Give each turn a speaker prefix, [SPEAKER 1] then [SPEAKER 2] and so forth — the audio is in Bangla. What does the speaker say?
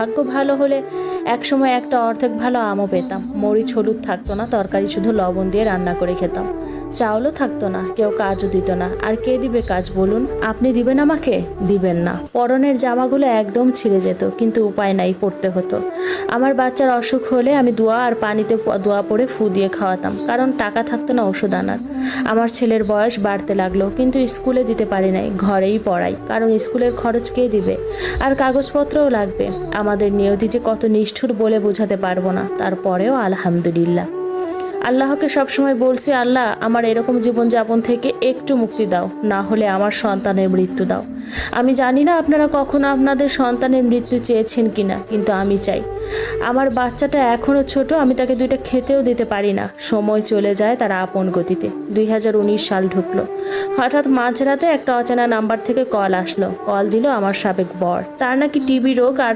[SPEAKER 1] ভাগ্য ভালো হলে একসময় একটা অর্ধেক ভালো আমও পেতাম। মরিচ হলুদ থাকতো না, তরকারি শুধু লবণ দিয়ে রান্না করে খেতাম। চাউলও থাকতো না, কেউ কাজও দিত না। আর কে দিবে কাজ বলুন? আপনি দিবেন আমাকে? দিবেন না। পরনের জামাগুলো একদম ছিঁড়ে যেত, কিন্তু উপায় নাই, পড়তে হতো। আমার বাচ্চার অসুখ হলে আমি দোয়া আর পানিতে দোয়া পড়ে ফু দিয়ে খাওয়াতাম, কারণ টাকা থাকতো না ওষুধ আনার। আমার ছেলের বয়স বাড়তে লাগলো, কিন্তু স্কুলে দিতে পারি নাই, ঘরেই পড়াই, কারণ স্কুলের খরচ কে দিবে? আর কাগজপত্রও লাগবে। আমাদের নিয়তি যে কত নিষ্ঠুর বলে বোঝাতে পারবো না। তারপরেও আলহামদুলিল্লাহ। আল্লাহকে সবসময় বলছি, আল্লাহ আমার এরকম জীবনযাপন থেকে একটু মুক্তি দাও, না হলে আমার সন্তানের মৃত্যু দাও। আমি জানি না আপনারা কখনো আপনাদের সন্তানের মৃত্যু চেয়েছেন কিনা, কিন্তু আমি চাই। আমার বাচ্চাটা এখনও ছোট, আমি তাকে দুইটা খেতেও দিতে পারি না। সময় চলে যায় তার আপন গতিতে। 2019 সাল ঢুকলো। হঠাৎ মাঝরাতে একটা অচেনা নাম্বার থেকে কল আসলো। কল দিল আমার সাবেক বর। তার নাকি টিবি রোগ আর